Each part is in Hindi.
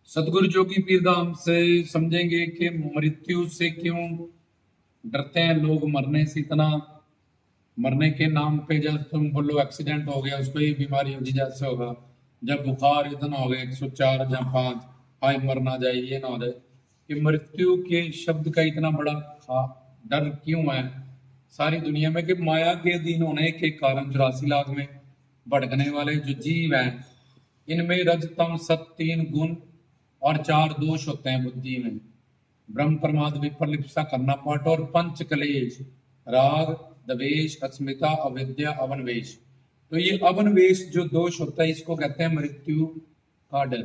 सदगुरु जोगी पीर धाम से समझेंगे कि मृत्यु से क्यों डरते हैं लोग, मरने से इतना। मरने के नाम पे जब तुम बोलो एक्सीडेंट हो गया, उसको ही बीमारी होगी जैसे होगा। जब बुखार इतना हो गया 104 या 5, हाय मर ना जाए, ये ना हो जाए। कि मृत्यु के शब्द का इतना बड़ा डर क्यों है सारी दुनिया में? कि माया के अधीन होने के कारण 84 लाख में भटकने वाले जो जीव हैं, इनमें रज तम सत 3 गुण और 4 दोष होते हैं बुद्धि में। ब्रह्म प्रमाद विप्रलिप्सा करना पाठ और पंच कलेश, राग द्वेष अस्मिता अविद्या अवनवेश। तो ये अवनवेश जो दोष होता है, इसको कहते हैं मृत्यु का डर।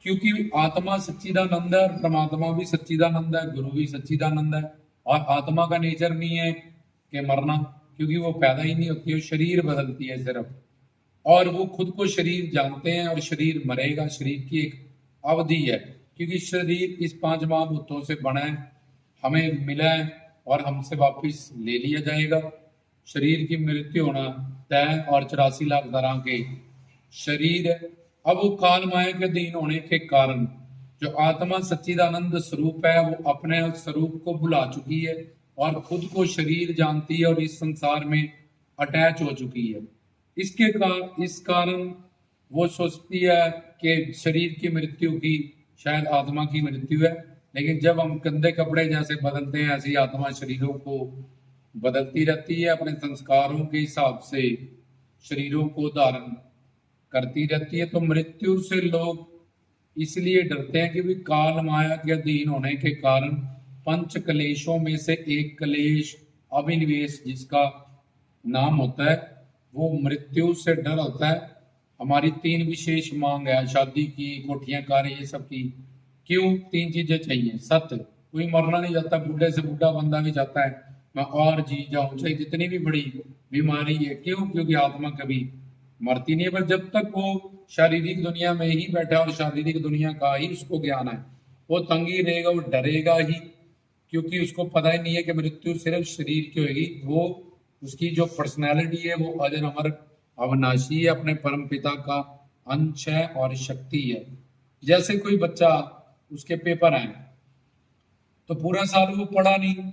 क्योंकि आत्मा सच्चिदानंद है और परमात्मा भी सच्चिदानंद है, गुरु भी सच्चिदानंद है। और आत्मा का नेचर नहीं है कि मरना, क्योंकि वो पैदा ही नहीं होती है, शरीर बदलती है सिर्फ। और वो खुद को शरीर जानते हैं और शरीर मरेगा, शरीर की एक अवधि है। क्योंकि शरीर इस 5 महाभूतों से बना है, हमें मिला है और हमसे वापस ले लिया जाएगा। शरीर की मृत्यु होना तय और 84 लाख तरह के शरीर है। अब वो काल माया के अधीन होने के कारण जो आत्मा सच्चिदानंद स्वरूप है, वो अपने स्वरूप को भुला चुकी है और खुद को शरीर जानती है और इस संसार में अटैच हो चुकी है। इस कारण वो सोचती है कि शरीर की मृत्यु की शायद आत्मा की मृत्यु है। लेकिन जब हम गंदे कपड़े जैसे बदलते हैं, ऐसी आत्मा शरीरों को बदलती रहती है, अपने संस्कारों के हिसाब से शरीरों को धारण करती रहती है। तो मृत्यु से लोग इसलिए डरते हैं कि भी काल माया के अधीन होने के कारण पंच कलेशों में से एक कलेश अभिनिवेश जिसका नाम होता है, वो मृत्यु से डर होता है। हमारी 3 विशेष मांग है, शादी की, कोठियां कार, ये सब की। क्यों 3 चीजें चाहिए? सत्य, कोई मरना नहीं जाता, बूढ़े से बूढ़ा बंदा भी जाता है मैं और जी जाऊं, चाहे जितनी भी बड़ी बीमारी है। क्यों? क्योंकि आत्मा कभी मरती नहीं है। पर जब तक वो शारीरिक दुनिया में ही बैठा और शारीरिक दुनिया का ही उसको ज्ञान है, वो तंग ही रहेगा, वो डरेगा ही। क्योंकि उसको पता ही नहीं है कि मृत्यु सिर्फ शरीर की होगी। वो उसकी जो पर्सनैलिटी है वो अजर अमर अविनाशी है, अपने परम पिता का अंश है और शक्ति है। जैसे कोई बच्चा, उसके पेपर हैं तो पूरा साल वो पढ़ा नहीं,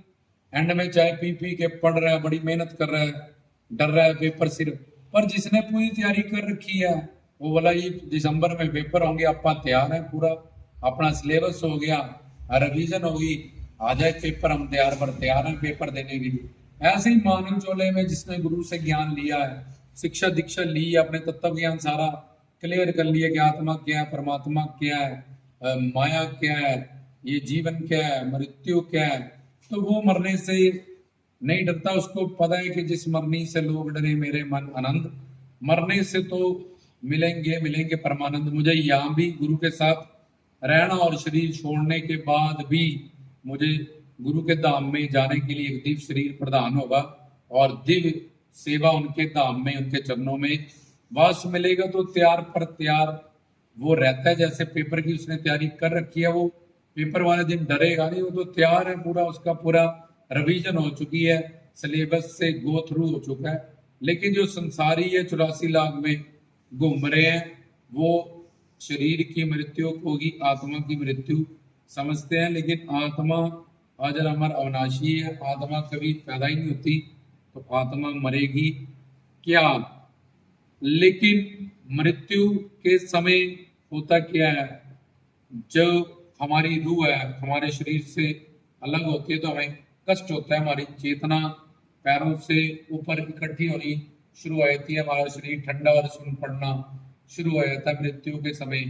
एंड में चाय पी पी के पढ़ रहा है, बड़ी मेहनत कर रहा है, डर रहा है पेपर सिर्फ। पर जिसने पूरी तैयारी कर रखी है, वो बोला ये दिसंबर में पेपर होंगे, आप तैयार है, पूरा अपना सिलेबस हो गया, रिवीजन होगी, आ जाए पेपर, हम तैयार पर तैयार हैं पेपर देने के लिए। ऐसे ही मानव चोले में जिसने गुरु से ज्ञान लिया है, शिक्षा दीक्षा ली है, अपने तत्व ज्ञान सारा क्लियर कर लिया कि आत्मा क्या है, परमात्मा क्या है, माया क्या है, ये जीवन क्या है, मृत्यु क्या है, तो वो मरने से नहीं डरता। उसको पता है कि जिस मरनी से लोग डरे मेरे मन आनंद, मरने से तो मिलेंगे मिलेंगे परमानंद। मुझे यहाँ भी गुरु के साथ रहना और शरीर छोड़ने के बाद भी मुझे गुरु के धाम में जाने के लिए एक दिव्य शरीर प्रदान होगा और दिव्य सेवा उनके धाम में, उनके चरणों में वास मिलेगा। तो तैयार पर तैयार वो रहता है। जैसे पेपर की उसने तैयारी कर रखी है, वो पेपर वाले दिन डरेगा नहीं, वो तो तैयार है, पूरा उसका पूरा रिवीजन हो चुकी है, सिलेबस से गो थ्रू हो चुका है। लेकिन जो संसारी है 84 लाख में घूम रहे हैं, वो शरीर की मृत्यु को ही आत्मा की मृत्यु समझते हैं। लेकिन आत्मा अजर अमर अविनाशी है, आत्मा कभी पैदा ही नहीं होती, तो आत्मा मरेगी क्या? लेकिन मृत्यु के समय होता क्या है, जब हमारी रूह है हमारे शरीर से अलग होती है तो हमें कष्ट होता है, हमारी चेतना पैरों से ऊपर इकट्ठी होनी शुरू हो जाती है, हमारा शरीर ठंडा और सुन पड़ना शुरू हो जाता है मृत्यु के समय।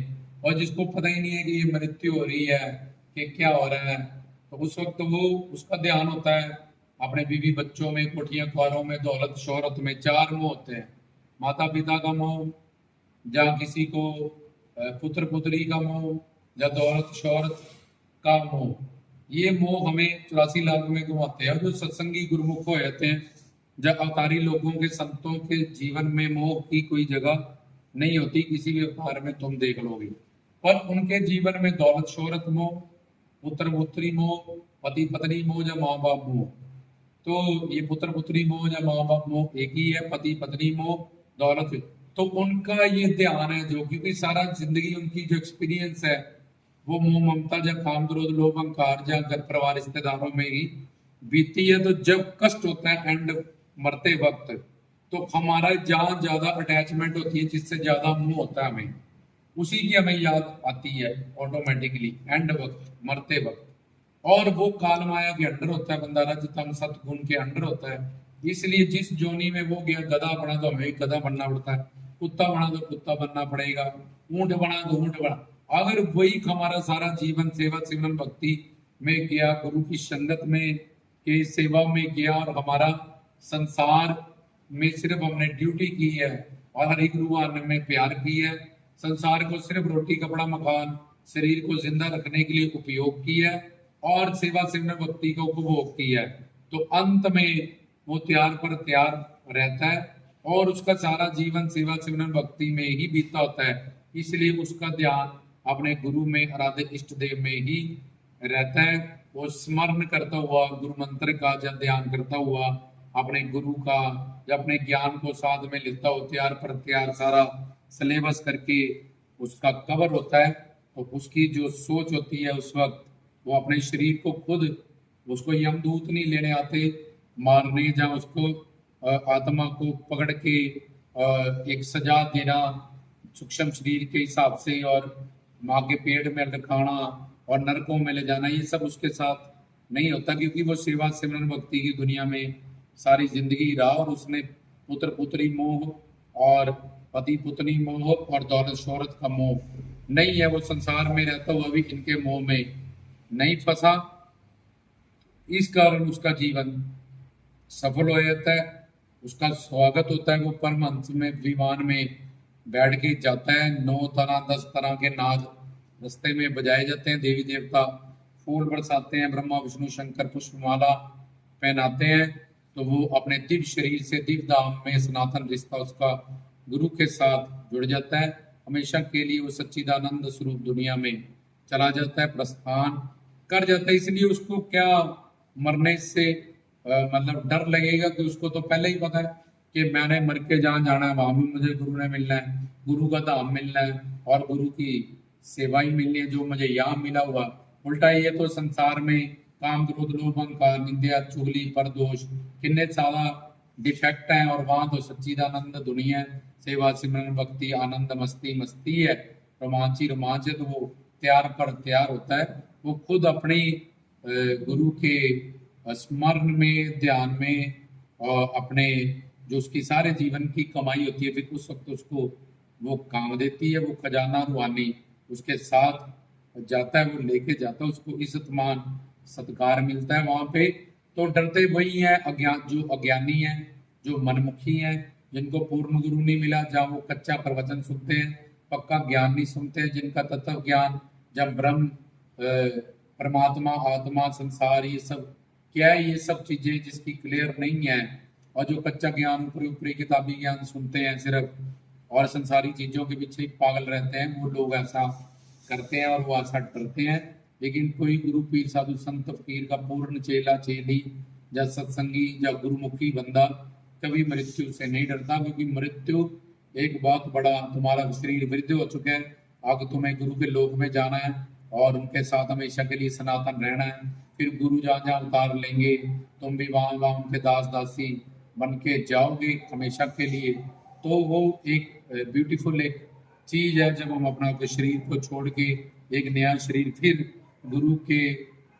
और जिसको पता ही नहीं है कि ये मृत्यु हो रही है, कि क्या हो रहा है, तो उस वक्त वो उसका ध्यान होता है अपने बीवी बच्चों में, कोठियां ख्वारों में, दौलत शोहरत में। 4 मोह होते हैं, माता पिता का मोह, या किसी को पुत्र पुत्री का मोह, या दौलत शोहरत का मोह। ये मोह हमें 84 लाख में घुमाते हैं। और जो सत्संगी गुरुमुख हो जाते हैं, जब अवतारी लोगों के, संतों के जीवन में मोह की कोई जगह नहीं होती, किसी भी अवतार में तुम देख लोगे। पर उनके जीवन में दौलत शोहरत मोह, पुत्र पुत्री मोह, पति पत्नी मोह या माँ बाप मोह। तो ये पुत्र पुत्री मोह या माँ बाप मोह एक ही है, पति पत्नी मोह, दौलत तो उनका ये ध्यान है जो, क्योंकि सारा जिंदगी उनकी जो एक्सपीरियंस है वो मोह ममता या काम क्रोध लोभ अहंकार या घर परिवार रिश्तेदारों में ही बीती है। तो जब कष्ट होता है एंड मरते वक्त, तो हमारा जहाँ ज्यादा अटैचमेंट होती है, जिससे ज्यादा मोह होता है हमें, उसी की हमें याद आती है ऑटोमेटिकली एंड वक्त, मरते वक्त। और वो काल माया के अंडर होता है बंदा, रजतम सतगुण के अंडर होता है। इसलिए जिस जोनी में वो गया, गधा बना तो हमें गधा बनना पड़ता है, कुत्ता बना तो कुत्ता बनना पड़ेगा, ऊंट बना तो ऊंट बना। अगर वही हमारा सारा जीवन सेवा सिमरन भक्ति में गया, गुरु की संगत में के सेवा में गया, और हमारा संसार में सिर्फ हमने ड्यूटी की है और हरि गुरु में प्यार की है, संसार को सिर्फ रोटी कपड़ा मकान शरीर को जिंदा रखने के लिए उपयोग किया है और सेवा सिमरन भक्ति का उपभोग किया है, तो अंत में वो त्याग पर त्याग रहता है और उसका सारा जीवन सेवा सिमरन भक्ति में ही बीता होता है। इसलिए उसका ध्यान अपने गुरु में, आराध्य इष्ट देव में ही रहता है। वो स्मरण करता हुआ गुरु मंत्र का जब ध्यान करता हुआ अपने गुरु का, जब अपने ज्ञान को साथ में लेता हो, त्यार पर त्यार सारा सिलेबस करके उसका कवर होता है, तो उसकी जो सोच होती है उस वक्त वो अपने शरीर को खुद, उसको यमदूत नहीं लेने आते मारने, या उसको आत्मा को पकड़ के एक सजा देना सूक्ष्म शरीर के हिसाब से और माँ के पेट में रखाना और नरकों में ले जाना, ये सब उसके साथ नहीं होता, क्योंकि वो सेवा सिमरन भक्ति की दुनिया में सारी जिंदगी रहा और उसने पुत्र पुत्री मोह और पति पुत्री मोह और दौलत शोहरत का मोह नहीं है। वो संसार में रहता हुआ भी इनके मोह में नहीं फंसा, इस कारण उसका जीवन सफल हो जाता है। उसका स्वागत होता है, वो परमहंस में विमान में बैठ के जाता है। 9 तरह 10 तरह के नाद रस्ते में बजाए जाते हैं, देवी देवता फूल बरसाते हैं, ब्रह्मा विष्णु शंकर पुष्पमाला पहनाते हैं, तो वो अपने दिव्य शरीर से दिव्य धाम में सनातन रिश्ता उसका गुरु के साथ जुड़ जाता है। हमेशा के लिए वो सच्चिदानंद स्वरूप दुनिया में चला जाता है, प्रस्थान कर जाता है। इसलिए उसको क्या मरने से मतलब डर लगेगा, कि उसको तो पहले ही पता है कि मैंने मर के जहाँ जाना है वहां भी मुझे गुरु ने मिलना है, गुरु का धाम मिलना है और गुरु की सेवा ही मिलनी है जो मुझे यहाँ मिला हुआ। उल्टा ये तो संसार में काम क्रोध लोभ अहंकार निंदा चुगली पर दोष कितने सारा डिफेक्ट है, और वहां तो सच्चिदानंद दुनिया है, सेवा सिमरन भक्ति आनंद मस्ती मस्ती है, रोमांची रोमांच है। तो वो त्यार पर त्यार होता है, वो खुद अपनी गुरु के स्मरण में ध्यान में और अपने जो उसकी सारे जीवन की कमाई होती है, फिर उस वक्त उसको वो काम देती है। वो खजाना रूहानी उसके साथ जाता है, वो लेके जाता है, उसको इज्जत मान सत्कार मिलता है वहां पे। तो डरते वही है अज्ञान, जो अज्ञानी है, जो मनमुखी है, जिनको पूर्ण गुरु नहीं मिला, जहाँ वो कच्चा प्रवचन सुनते हैं, पक्का ज्ञान नहीं सुनते हैं, जिनका तत्व ज्ञान जब ब्रह्म परमात्मा आत्मा संसार ये सब क्या है, ये सब चीजें जिसकी क्लियर नहीं है, और जो कच्चा ज्ञान ऊपरी ऊपरी किताबी ज्ञान सुनते हैं सिर्फ और संसारी चीजों के पीछे पागल रहते हैं, वो लोग ऐसा करते हैं और वो ऐसा डरते हैं। लेकिन कोई गुरु पीर साधु संत फकीर का पूर्ण चेला चेली या सत्संगी या गुरुमुखी बंदा कभी मृत्यु से नहीं डरता, क्योंकि मृत्यु एक बहुत बड़ा, तुम्हारा शरीर वृद्ध हो चुका है, आगे तुम्हें गुरु के लोक में जाना है और उनके साथ हमेशा के लिए सनातन रहना है। फिर गुरु जहाँ जहाँ उतार लेंगे, तुम भी वहां वहां उनके दास दासी बन के जाओगे हमेशा के लिए। तो वो एक ब्यूटीफुल एक चीज है, जब हम अपना शरीर को छोड़ के एक नया शरीर फिर गुरु के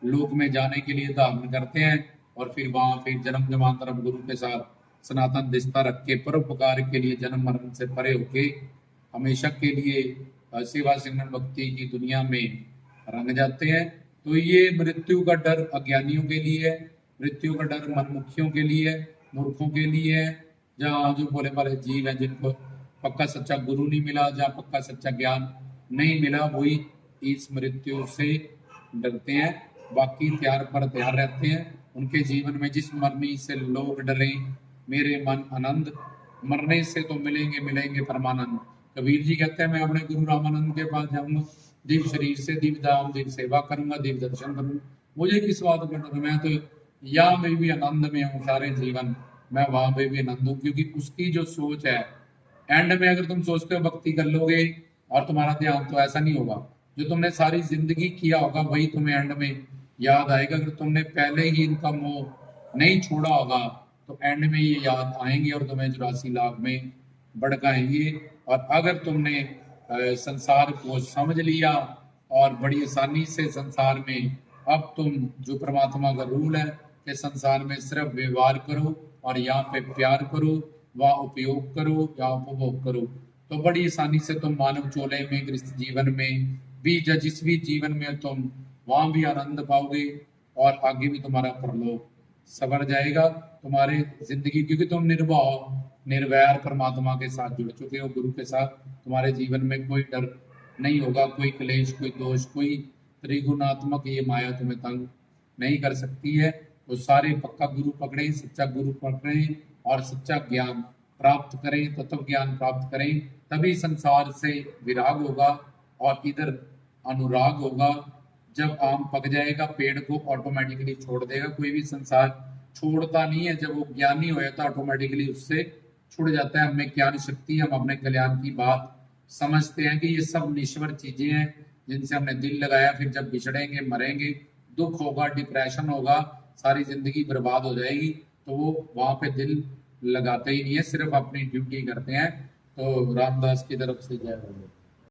लोक में जाने के लिए धारण करते हैं, और फिर वहां फिर जन्म जन्मांतरम गुरु के साथ सनातन रिश्ता रख के परोपकार के लिए जन्म मरण से परे होके हमेशा के लिए सेवा सिमरन भक्ति की दुनिया में रंग जाते हैं। तो ये मृत्यु का डर अज्ञानियों के लिए है, मृत्यु का डर मनमुखियों के लिए है, मूर्खों के लिए है, जहाँ जो भोले भाले जीव है जिनको पक्का सच्चा गुरु नहीं मिला, जहाँ पक्का सच्चा ज्ञान नहीं मिला, वही इस मृत्यु से डरते हैं। बाकी त्यार पर त्यार रहते हैं। उनके जीवन में जिस मरने से लोग डरे, मेरे मन आनंद, मरने से तो मिलेंगे मिलेंगे परमानंद। कबीर जी कहते हैं मैं अपने गुरु रामानंद के पास जाऊंगा, दिव्य शरीर से दिव्य धाम दिव्य सेवा करूंगा, दिव्य दर्शन करूंगा, मुझे किस बात का डर, मैं तो यहाँ में भी आनंद में हूँ सारे जीवन, मैं वहां पे भी आनंद हूँ। क्योंकि उसकी जो सोच है एंड में अगर तुम सोचते हो भक्ति कर लोगे और तुम्हारा ध्यान, तो ऐसा नहीं होगा। जो तुमने सारी जिंदगी किया होगा वही तुम्हें एंड में याद आएगा। अगर तुमने पहले ही इनका मोह नहीं छोड़ा होगा तो एंड में ये याद आएंगे और तुम्हें 84 लाख में भड़काएंगे। और अगर तुमने संसार को समझ लिया और बड़ी आसानी से संसार में, अब तुम जो परमात्मा का रूल है कि संसार में सिर्फ व्यवहार करो और यहाँ पे प्यार करो, वहाँ उपयोग करो या उपभोग करो, तो बड़ी आसानी से तुम मानव चोले में, गृहस्थ जीवन में भी, जिस भी जीवन में तुम, वहां भी आनंद पाओगे और आगे भी तुम्हारा परलोक सवर जाएगा तुम्हारे जिंदगी, क्योंकि तुम निर्भय निर्वैर परमात्मा के साथ जुड़ चुके हो, गुरु के साथ। तुम्हारे जीवन में कोई डर नहीं होगा, कोई क्लेश, कोई दोष, कोई त्रिगुणात्मक ये माया तुम्हें तंग नहीं कर सकती है। तो सारे पक्का गुरु पकड़े, सच्चा गुरु पकड़े और सच्चा ज्ञान प्राप्त करें, तत्व ज्ञान प्राप्त करें, तभी संसार से विराग होगा और इधर अनुराग होगा। जब आम पक जाएगा पेड़ को ऑटोमेटिकली छोड़ देगा। कोई भी संसार छोड़ता नहीं है, जब वो ज्ञानी हो जाता है ऑटोमेटिकली उससे छुड़ जाता है। हमें ज्ञान शक्ति, हम अपने कल्याण की बात समझते हैं कि ये सब निश्वर चीजें हैं जिनसे हमने दिल लगाया, फिर जब बिछड़ेंगे, मरेंगे, दुख होगा, डिप्रेशन होगा, सारी जिंदगी बर्बाद हो जाएगी, तो वो वहां पे दिल लगाते ही नहीं है, सिर्फ अपनी ड्यूटी करते हैं। तो रामदास की तरफ से जय हो।